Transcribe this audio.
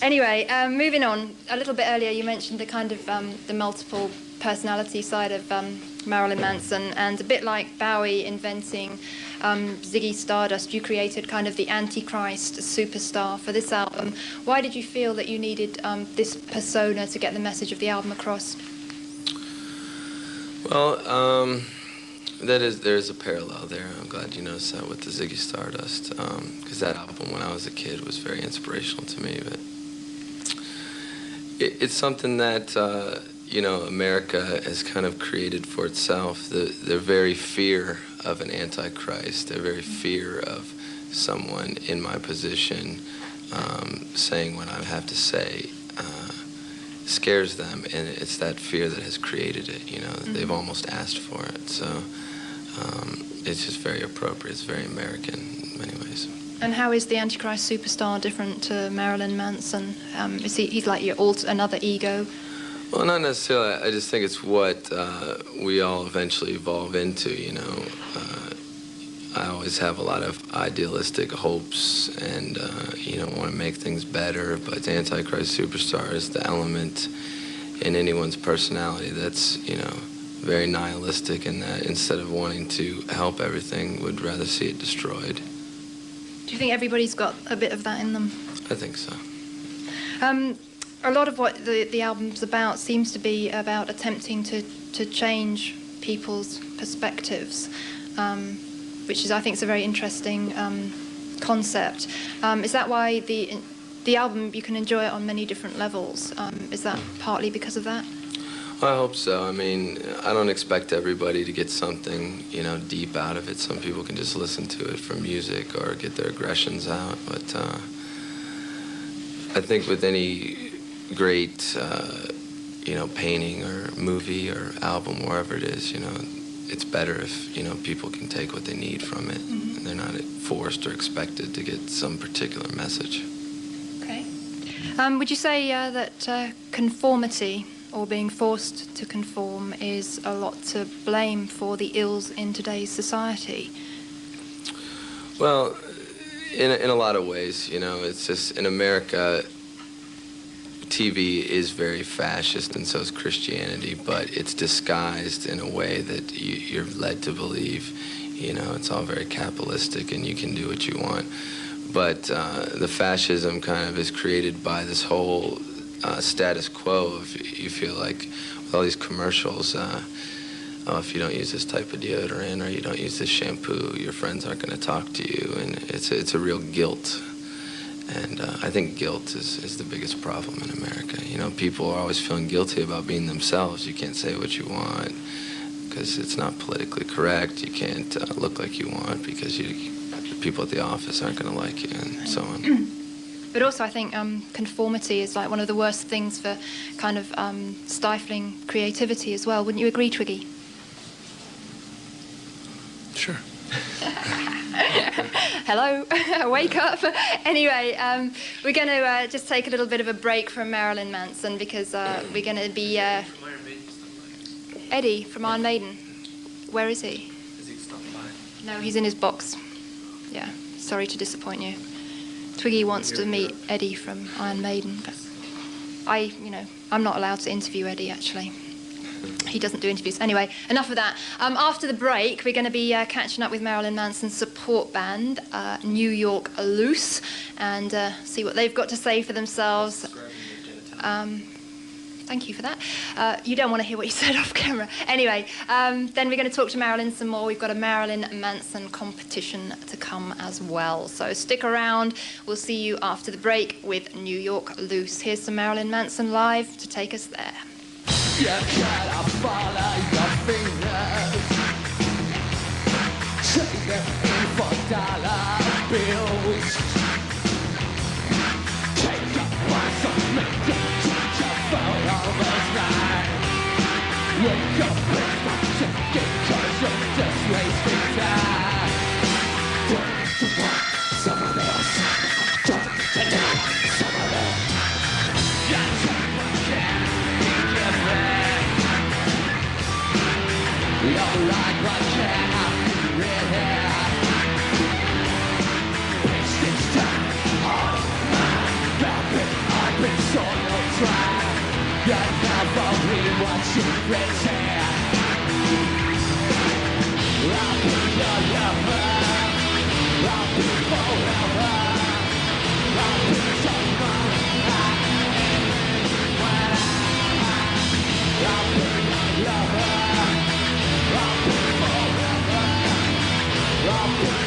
Anyway, moving on. A little bit earlier, you mentioned the kind of the multiple personality side of Marilyn Manson, and a bit like Bowie inventing Ziggy Stardust, you created kind of the Antichrist superstar for this album. Why did you feel that you needed this persona to get the message of the album across? Well, there's a parallel there. I'm glad you noticed that with the Ziggy Stardust, because that album, when I was a kid, was very inspirational to me. But it's something that you know, America has kind of created for itself. Their very fear of an antichrist, their very fear of someone in my position saying what I have to say, scares them, and it's that fear that has created it. You know, they've almost asked for it. So it's just very appropriate. It's very American in many ways. And how is the Antichrist superstar different to Marilyn Manson? Is he's like your another ego? Well, not necessarily. I just think it's what we all eventually evolve into, you know. I always have a lot of idealistic hopes and, you know, want to make things better, but the Antichrist superstar is the element in anyone's personality that's, you know, very nihilistic, and that instead of wanting to help everything, would rather see it destroyed. Do you think everybody's got a bit of that in them? I think so. A lot of what the album's about seems to be about attempting to change people's perspectives, which is, I think, is a very interesting concept. Is that why the album, you can enjoy it on many different levels? Is that partly because of that? I hope so. I mean, I don't expect everybody to get something, you know, deep out of it. Some people can just listen to it for music or get their aggressions out. But I think with any great, you know, painting or movie or album, wherever it is, you know, it's better if, you know, people can take what they need from it. And they're not forced or expected to get some particular message. Okay. Would you say that conformity, or being forced to conform, is a lot to blame for the ills in today's society? Well, in a lot of ways, you know, it's just in America, TV is very fascist, and so is Christianity, but it's disguised in a way that you're led to believe, you know, it's all very capitalistic and you can do what you want. But the fascism kind of is created by this whole status quo. If you feel like with all these commercials, oh, if you don't use this type of deodorant or you don't use this shampoo, your friends aren't going to talk to you, and it's a real guilt. And I think guilt is the biggest problem in America. You know, people are always feeling guilty about being themselves. You can't say what you want because it's not politically correct. You can't look like you want because the people at the office aren't going to like you, and so on. But also, I think conformity is like one of the worst things for kind of stifling creativity as well. Wouldn't you agree, Twiggy? Sure. Hello, wake up. Anyway, we're going to just take a little bit of a break from Marilyn Manson because we're going to be Eddie from Iron Maiden. Where is he? Has he stopped by? No, he's in his box. Yeah, sorry to disappoint you. Twiggy wants to meet Eddie from Iron Maiden, but I'm not allowed to interview Eddie, actually. He doesn't do interviews. Anyway, enough of that. After the break, we're going to be catching up with Marilyn Manson's support band, New York Loose, and see what they've got to say for themselves. Thank you for that. You don't want to hear what you said off camera. Anyway, then we're going to talk to Marilyn some more. We've got a Marilyn Manson competition to come as well. So stick around. We'll see you after the break with New York Loose. Here's some Marilyn Manson live to take us there. You gotta follow your fingers. Take them in for dollar bills. Take your price and make them change your photos right. Wake up and stop checking 'cause you're just wasting time. Don't you want some of this? Don't you need some of this? You take what can be given. You're like what can't be written. try. You're never really what you pretend. I'll be your lover. I'll be forever. I'll be your mom. I'll be your lover. I'll be forever. I'll be